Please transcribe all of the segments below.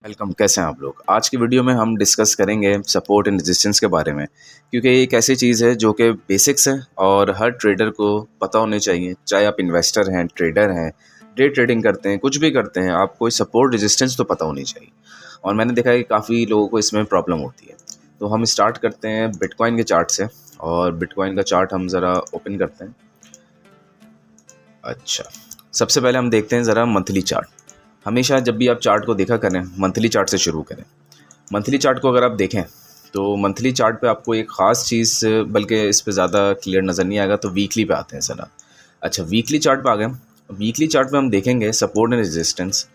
Welcome. कैसे हैं आप लोग? आज की वीडियो में हम डिस्कस करेंगे सपोर्ट एंड रेजिस्टेंस के बारे में, क्योंकि ये एक ऐसी चीज़ है जो कि बेसिक्स है और हर ट्रेडर को पता होनी चाहिए। चाहे आप इन्वेस्टर हैं, ट्रेडर हैं, डे ट्रेडिंग करते हैं, कुछ भी करते हैं, आपको सपोर्ट रेजिस्टेंस तो पता होनी चाहिए। और मैंने देखा है कि काफ़ी लोगों को इसमें प्रॉब्लम होती है। तो हम स्टार्ट करते हैं बिटकॉइन के चार्ट से, और बिटकॉइन का चार्ट हम ज़रा ओपन करते हैं। अच्छा, सबसे पहले हम देखते हैं ज़रा मंथली चार्ट। हमेशा जब भी आप चार्ट को देखा करें, मंथली चार्ट से शुरू करें। मंथली चार्ट को अगर आप देखें तो मंथली चार्ट पे आपको एक ख़ास चीज़, बल्कि इस पे ज़्यादा क्लियर नज़र नहीं आएगा, तो वीकली पे आते हैं ज़रा। अच्छा, वीकली चार्ट पे आ गए। वीकली चार्ट पे हम देखेंगे सपोर्ट एंड रेजिस्टेंस।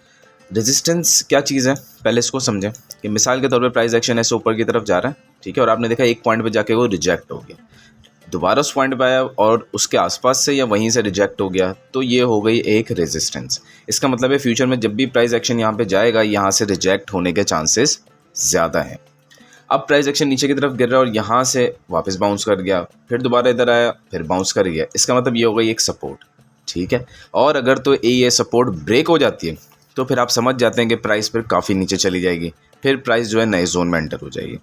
रेजिस्टेंस क्या चीज़ है, पहले इसको समझें कि मिसाल के तौर पे प्राइस एक्शन ऐसे ऊपर की तरफ जा रहा है, ठीक है, और आपने देखा एक पॉइंट पे जाके वो रिजेक्ट हो गया, दोबारा उस पॉइंट पे आया और उसके आसपास से या वहीं से रिजेक्ट हो गया, तो ये हो गई एक रेजिस्टेंस। इसका मतलब है फ्यूचर में जब भी प्राइस एक्शन यहाँ पे जाएगा, यहाँ से रिजेक्ट होने के चांसेस ज़्यादा हैं। अब प्राइस एक्शन नीचे की तरफ गिर रहा है और यहाँ से वापस बाउंस कर गया, फिर दोबारा इधर आया, फिर बाउंस कर गया। इसका मतलब ये हो गई एक सपोर्ट, ठीक है। और अगर तो ये सपोर्ट ब्रेक हो जाती है तो फिर आप समझ जाते हैं कि प्राइस फिर काफ़ी नीचे चली जाएगी, फिर प्राइस जो है नए जोन में एंटर हो जाएगी।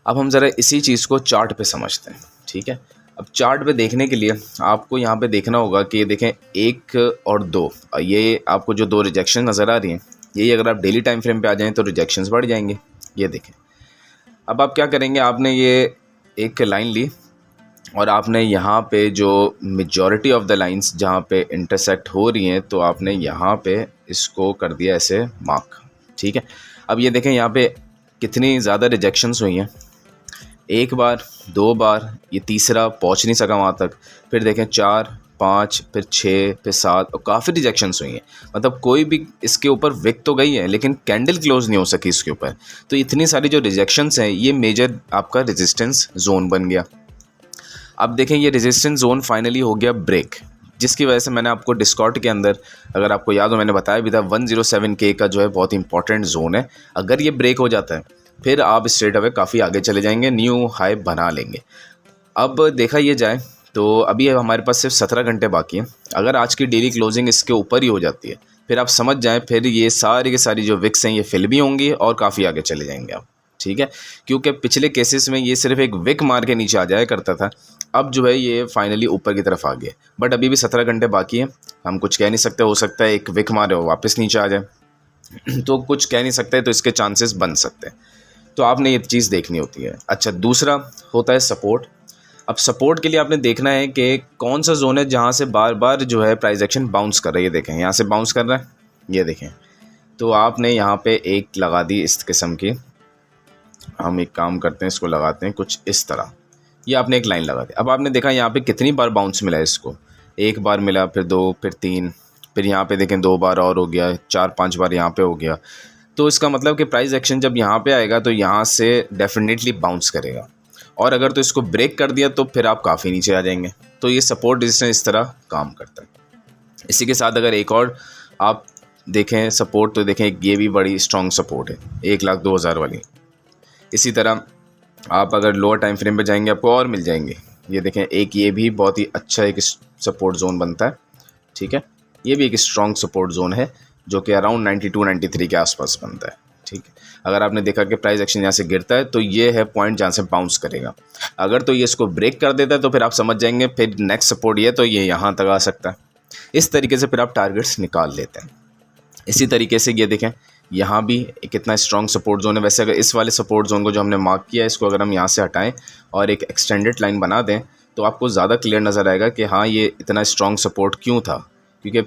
अब हम ज़रा इसी चीज़ को चार्ट पे समझते हैं, ठीक है। अब चार्ट पे देखने के लिए आपको यहाँ पे देखना होगा कि ये देखें 1 और 2, ये आपको जो 2 रिजेक्शन नज़र आ रही हैं, यही अगर आप डेली टाइम फ्रेम पे आ जाएं तो रिजेक्शंस बढ़ जाएंगे। ये देखें। अब आप क्या करेंगे, आपने ये एक लाइन ली और आपने यहाँ पे जो मेजॉरिटी ऑफ द लाइंस जहाँ पे इंटरसेक्ट हो रही हैं, तो आपने यहाँ पे इसको कर दिया ऐसे मार्क, ठीक है। अब ये देखें यहाँ पे कितनी ज़्यादा रिजेक्शंस हुई हैं। एक बार, 2 बार, ये तीसरा पहुंच नहीं सका वहाँ तक, फिर देखें 4, 5, फिर 6, फिर 7, और काफ़ी रिजेक्शंस हुई हैं। मतलब कोई भी इसके ऊपर विक तो गई है लेकिन कैंडल क्लोज नहीं हो सकी इसके ऊपर। तो इतनी सारी जो रिजेक्शंस हैं, ये मेजर आपका रेजिस्टेंस जोन बन गया। अब देखें ये रेजिस्टेंस जोन फाइनली हो गया ब्रेक, जिसकी वजह से मैंने आपको डिस्कॉर्ड के अंदर, अगर आपको याद हो मैंने बताया भी था, 107K का जो है बहुत इंपॉर्टेंट जोन है। अगर ये ब्रेक हो जाता है फिर आप स्ट्रेट अवे काफ़ी आगे चले जाएंगे, न्यू हाई बना लेंगे। अब देखा ये जाए तो अभी हमारे पास सिर्फ 17 घंटे बाकी हैं। अगर आज की डेली क्लोजिंग इसके ऊपर ही हो जाती है, फिर आप समझ जाएं फिर ये सारी की सारी जो विक्स हैं ये फिल भी होंगी और काफ़ी आगे चले जाएंगे आप, ठीक है। क्योंकि पिछले केसेस में ये सिर्फ एक विक मार के नीचे आ जाया करता था, अब जो है ये फाइनली ऊपर की तरफ आ गया। बट अभी भी 17 घंटे बाकी हैं, हम कुछ कह नहीं सकते, हो सकता है एक विक मारे और वापस नीचे आ जाए तो कुछ कह नहीं सकते, तो इसके चांसेस बन सकते हैं। तो आपने ये चीज़ देखनी होती है। अच्छा, दूसरा होता है सपोर्ट। अब सपोर्ट के लिए आपने देखना है कि कौन सा जोन है जहाँ से बार बार जो है प्राइस एक्शन बाउंस कर रहा है। ये देखें, यहाँ से बाउंस कर रहा है, ये देखें। तो आपने यहाँ पे एक लगा दी इस किस्म की, हम एक काम करते हैं, इसको लगाते हैं कुछ इस तरह। ये आपने एक लाइन लगा दी। अब आपने देखा यहाँ पे कितनी बार बाउंस मिला है इसको, 1 बार मिला, फिर 2, फिर 3, फिर यहाँ पे देखें 2 बार और हो गया, 4-5 बार यहाँ पे हो गया। तो इसका मतलब कि प्राइस एक्शन जब यहाँ पे आएगा तो यहाँ से डेफिनेटली बाउंस करेगा, और अगर तो इसको ब्रेक कर दिया तो फिर आप काफ़ी नीचे आ जाएंगे। तो ये सपोर्ट रेजिस्टेंस इस तरह काम करता है। इसी के साथ अगर एक और आप देखें सपोर्ट, तो देखें ये भी बड़ी स्ट्रॉन्ग सपोर्ट है, 1,02,000 वाली। इसी तरह आप अगर लोअर टाइम फ्रेम पे जाएंगे आपको और मिल जाएंगे। ये देखें एक ये भी बहुत ही अच्छा एक सपोर्ट जोन बनता है, ठीक है। ये भी एक स्ट्रॉन्ग सपोर्ट जोन है जो कि अराउंड 92-93 के आसपास बनता है, ठीक है। अगर आपने देखा कि प्राइस एक्शन यहाँ से गिरता है तो ये है पॉइंट जहाँ से बाउंस करेगा। अगर तो ये इसको ब्रेक कर देता है तो फिर आप समझ जाएंगे फिर नेक्स्ट सपोर्ट ये, तो ये यहाँ तक आ सकता है। इस तरीके से फिर आप टारगेट्स निकाल लेते हैं। इसी तरीके से ये देखें यहाँ भी कितना स्ट्रॉन्ग सपोर्ट जोन है। वैसे अगर इस वाले सपोर्ट जोन को जो हमने मार्क किया है, इसको अगर हम यहाँ से हटाएं और एक एक्सटेंडेड लाइन बना दें तो आपको ज़्यादा क्लियर नज़र आएगा कि हाँ ये इतना स्ट्रॉन्ग सपोर्ट क्यों था। क्योंकि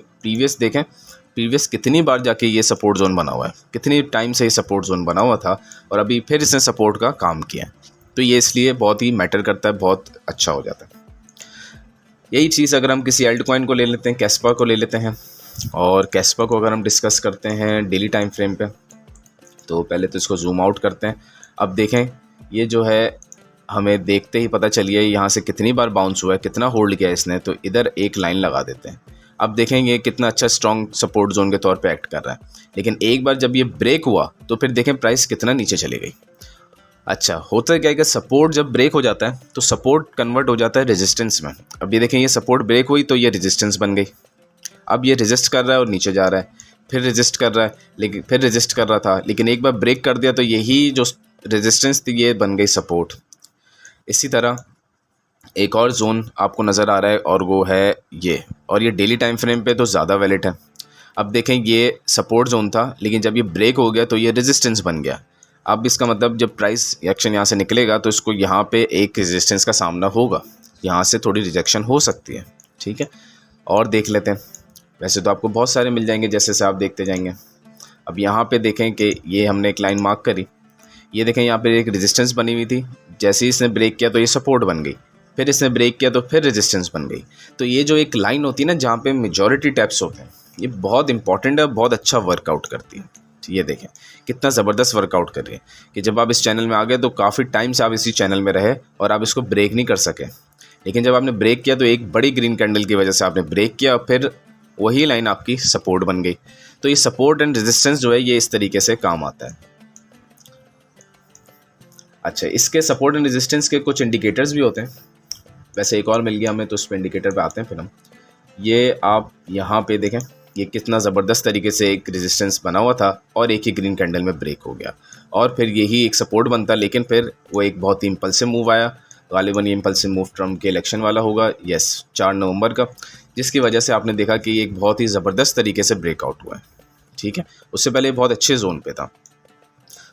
प्रीवियस कितनी बार जाके ये सपोर्ट जोन बना हुआ है, कितनी टाइम से ये सपोर्ट जोन बना हुआ था, और अभी फिर इसने सपोर्ट का काम किया है। तो ये इसलिए बहुत ही मैटर करता है, बहुत अच्छा हो जाता है। यही चीज़ अगर हम किसी एल्ट कॉइन को ले लेते हैं, कैस्पा को ले लेते हैं, और कैस्पा को अगर हम डिस्कस करते हैं डेली टाइम फ्रेम पे, तो पहले तो इसको जूम आउट करते हैं। अब देखें ये जो है हमें देखते ही पता चलिए यहाँ से कितनी बार बाउंस हुआ है, कितना होल्ड किया है इसने। तो इधर एक लाइन लगा देते हैं। अब देखेंगे कितना अच्छा स्ट्रॉन्ग सपोर्ट जोन के तौर पे एक्ट कर रहा है, लेकिन एक बार जब ये ब्रेक हुआ तो फिर देखें प्राइस कितना नीचे चली गई। अच्छा, होता क्या है कि सपोर्ट जब ब्रेक हो जाता है तो सपोर्ट कन्वर्ट हो जाता है रेजिस्टेंस में। अब ये देखें ये सपोर्ट ब्रेक हुई तो ये रेजिस्टेंस बन गई। अब ये रेजिस्ट कर रहा है और नीचे जा रहा है। फिर रेजिस्ट कर रहा है, लेकिन फिर रेजिस्ट कर रहा था, लेकिन एक बार ब्रेक कर दिया तो यही जो रेजिस्टेंस थी ये बन गई सपोर्ट। इसी तरह एक और जोन आपको नज़र आ रहा है और वो है ये, और ये डेली टाइम फ्रेम पे तो ज़्यादा वैलिड है। अब देखें ये सपोर्ट जोन था, लेकिन जब ये ब्रेक हो गया तो ये रेजिस्टेंस बन गया। अब इसका मतलब जब प्राइस एक्शन यहाँ से निकलेगा तो इसको यहाँ पे एक रेजिस्टेंस का सामना होगा, यहाँ से थोड़ी रिजेक्शन हो सकती है, ठीक है। और देख लेते हैं, वैसे तो आपको बहुत सारे मिल जाएंगे जैसे से आप देखते जाएंगे। अब यहाँ पे देखें कि ये हमने एक लाइन मार्क करी, ये देखें यहाँ पे एक रेजिस्टेंस बनी हुई थी, जैसे ही इसने ब्रेक किया तो ये सपोर्ट बन गई, फिर इसने ब्रेक किया तो फिर रेजिस्टेंस बन गई। तो ये जो एक लाइन होती है ना जहाँ पे मेजॉरिटी टैप्स होते हैं, ये बहुत इंपॉर्टेंट है, बहुत अच्छा वर्कआउट करती है। ये देखें कितना ज़बरदस्त वर्कआउट कर रही है कि जब आप इस चैनल में आ गए तो काफ़ी टाइम से आप इसी चैनल में रहे और आप इसको ब्रेक नहीं कर सके, लेकिन जब आपने ब्रेक किया तो एक बड़ी ग्रीन कैंडल की वजह से आपने ब्रेक किया और फिर वही लाइन आपकी सपोर्ट बन गई। तो ये सपोर्ट एंड रेजिस्टेंस जो है ये इस तरीके से काम आता है। अच्छा, इसके सपोर्ट एंड रेजिस्टेंस के कुछ इंडिकेटर्स भी होते हैं, वैसे एक और मिल गया हमें तो उस पर इंडिकेटर पे आते हैं फिर हम। ये आप यहाँ पे देखें, ये कितना ज़बरदस्त तरीके से एक रेजिस्टेंस बना हुआ था और एक ही ग्रीन कैंडल में ब्रेक हो गया और फिर यही एक सपोर्ट बनता, लेकिन फिर वो एक बहुत ही इम्पल्सिव मूव आया। गालिबन ये इम्पल्सिव मूव ट्रम्प के इलेक्शन वाला होगा, यस 4 नवंबर का, जिसकी वजह से आपने देखा कि एक बहुत ही ज़बरदस्त तरीके से ब्रेकआउट हुआ है, ठीक है। उससे पहले बहुत अच्छे जोन पे था।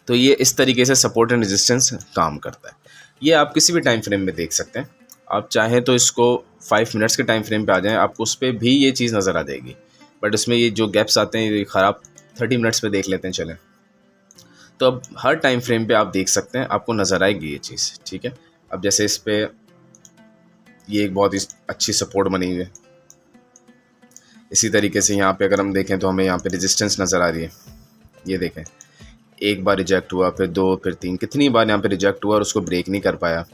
तो ये इस तरीके से सपोर्ट एंड रेजिस्टेंस काम करता है। ये आप किसी भी टाइम फ्रेम में देख सकते हैं, आप चाहें तो इसको 5 मिनट्स के टाइम फ्रेम पे आ जाएं, आपको उस पर भी ये चीज़ नज़र आ जाएगी, बट उसमें ये जो गैप्स आते हैं ये ख़राब 30 मिनट्स पे देख लेते हैं चलें। तो अब हर टाइम फ्रेम पे आप देख सकते हैं, आपको नज़र आएगी ये चीज़, ठीक है। अब जैसे इस पर ये एक बहुत ही अच्छी सपोर्ट बनी हुई है, इसी तरीके से यहाँ पे अगर हम देखें तो हमें यहाँ पे रेजिस्टेंस नज़र आ रही है। ये देखें एक बार रिजेक्ट हुआ, फिर 2, फिर 3, कितनी बार यहाँ पे रिजेक्ट हुआ और उसको ब्रेक नहीं कर पाया।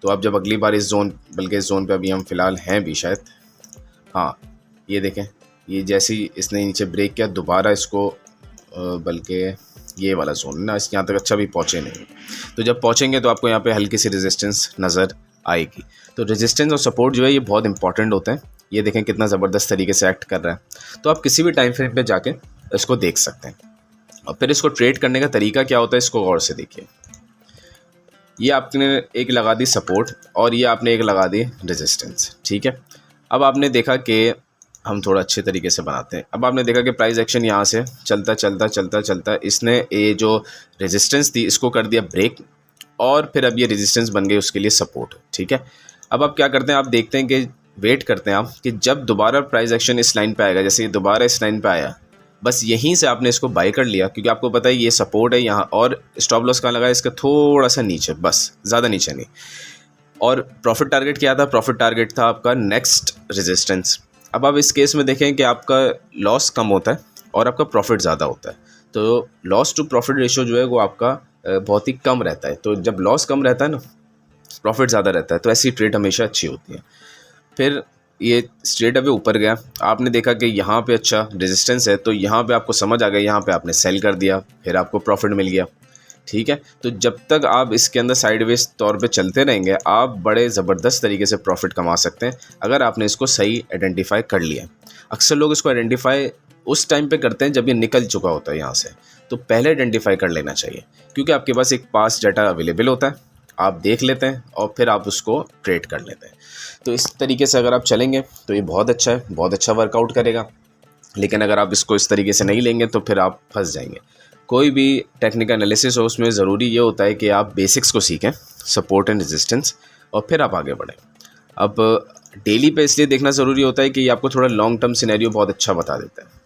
तो अब जब अगली बार इस जोन, बल्कि इस जोन पे अभी हम फ़िलहाल हैं भी शायद, हाँ ये देखें, ये जैसे ही इसने नीचे ब्रेक किया दोबारा इसको बल्कि ये वाला जोन ना, इस यहाँ तक अच्छा भी पहुँचे नहीं। तो जब पहुँचेंगे तो आपको यहाँ पे हल्की सी रेजिस्टेंस नज़र आएगी। तो रेजिस्टेंस और सपोर्ट जो है ये बहुत इंपॉर्टेंट होते हैं। ये देखें कितना ज़बरदस्त तरीके से एक्ट कर रहा है। तो आप किसी भी टाइम फ्रेम पे जाके इसको देख सकते हैं। और फिर इसको ट्रेड करने का तरीका क्या होता है इसको गौर से देखिए। ये आपने एक लगा दी सपोर्ट और ये आपने एक लगा दी रेजिस्टेंस, ठीक है। अब आपने देखा कि हम थोड़ा अच्छे तरीके से बनाते हैं। अब आपने देखा कि प्राइस एक्शन यहाँ से चलता चलता चलता चलता इसने ये जो रेजिस्टेंस थी इसको कर दिया ब्रेक और फिर अब ये रेजिस्टेंस बन गई उसके लिए सपोर्ट, ठीक है। अब आप क्या करते हैं, आप देखते हैं कि वेट करते हैं आप कि जब दोबारा प्राइस एक्शन इस लाइन पे आएगा, जैसे ये दोबारा इस लाइन पे आया, बस यहीं से आपने इसको बाय कर लिया, क्योंकि आपको पता है ये सपोर्ट है यहाँ और स्टॉप लॉस कहाँ लगा है, इसका थोड़ा सा नीचे, बस ज़्यादा नीचे नहीं। और प्रॉफिट टारगेट क्या था, प्रॉफिट टारगेट था आपका नेक्स्ट रेजिस्टेंस। अब आप इस केस में देखें कि आपका लॉस कम होता है और आपका प्रॉफिट ज़्यादा होता है। तो लॉस टू प्रॉफिट रेशियो जो है वो आपका बहुत ही कम रहता है। तो जब लॉस कम रहता है ना, प्रॉफिट ज़्यादा रहता है, तो ऐसी ट्रेड हमेशा अच्छी होती है। फिर ये स्ट्रेट अवे ऊपर गया, आपने देखा कि यहाँ पे अच्छा रेजिस्टेंस है, तो यहाँ पे आपको समझ आ गया, यहाँ पे आपने सेल कर दिया, फिर आपको प्रॉफिट मिल गया, ठीक है। तो जब तक आप इसके अंदर साइडवेज तौर पे चलते रहेंगे आप बड़े ज़बरदस्त तरीके से प्रॉफिट कमा सकते हैं, अगर आपने इसको सही आइडेंटिफाई कर लिया। अक्सर लोग इसको आइडेंटिफाई उस टाइम पे करते हैं जब ये निकल चुका होता है यहाँ से, तो पहले आइडेंटिफाई कर लेना चाहिए, क्योंकि आपके पास एक पास डाटा अवेलेबल होता है, आप देख लेते हैं और फिर आप उसको ट्रेड कर लेते हैं। तो इस तरीके से अगर आप चलेंगे तो ये बहुत अच्छा है, बहुत अच्छा वर्कआउट करेगा। लेकिन अगर आप इसको इस तरीके से नहीं लेंगे तो फिर आप फंस जाएंगे। कोई भी टेक्निकल एनालिसिस हो उसमें ज़रूरी ये होता है कि आप बेसिक्स को सीखें, सपोर्ट एंड रेजिस्टेंस, और फिर आप आगे बढ़ें। अब डेली पे इसलिए देखना ज़रूरी होता है कि ये आपको थोड़ा लॉन्ग टर्म सिनेरियो बहुत अच्छा बता देता है।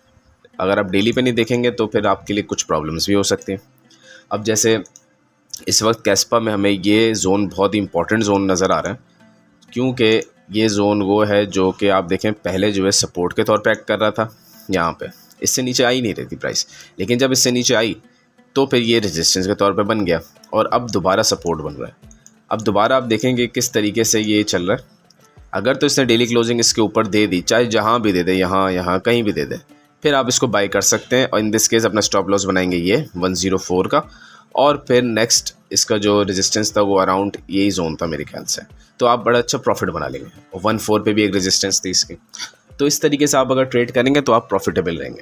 अगर आप डेली पे नहीं देखेंगे तो फिर आपके लिए कुछ प्रॉब्लम्स भी हो सकती हैं। अब जैसे इस वक्त कैस्पा में हमें ये जोन बहुत ही इंपॉर्टेंट जोन नज़र आ रहा है, क्योंकि ये जोन वो है जो कि आप देखें पहले जो है सपोर्ट के तौर पे एक्ट कर रहा था, यहाँ पे इससे नीचे आई नहीं रही थी प्राइस, लेकिन जब इससे नीचे आई तो फिर ये रेजिस्टेंस के तौर पे बन गया और अब दोबारा सपोर्ट बन रहा है। अब दोबारा आप देखेंगे किस तरीके से ये चल रहा है। अगर तो इसने डेली क्लोजिंग इसके ऊपर दे दी, चाहे जहाँ भी दे दे, यहाँ कहीं भी दे दे, फिर आप इसको बाई कर सकते हैं। और इन दिस केस अपना स्टॉप लॉस बनाएंगे ये 104 का, और फिर नेक्स्ट इसका जो रेजिस्टेंस था वो अराउंड यही जोन था मेरे ख्याल से, तो आप बड़ा अच्छा प्रॉफिट बना लेंगे। और 14 पे भी एक रेजिस्टेंस थी इसकी। तो इस तरीके से आप अगर ट्रेड करेंगे तो आप प्रॉफिटेबल रहेंगे।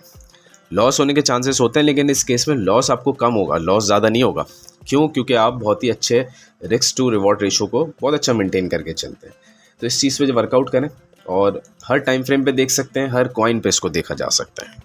लॉस होने के चांसेस होते हैं, लेकिन इस केस में लॉस आपको कम होगा, लॉस ज़्यादा नहीं होगा। क्यों? क्योंकि आप बहुत ही अच्छे रिस्क टू रिवॉर्ड रेशो को बहुत अच्छा मेंटेन करके चलते हैं। तो इस चीज़ पे जो वर्कआउट करें और हर टाइम फ्रेम पे देख सकते हैं, हर कॉइन पे इसको देखा जा सकता है।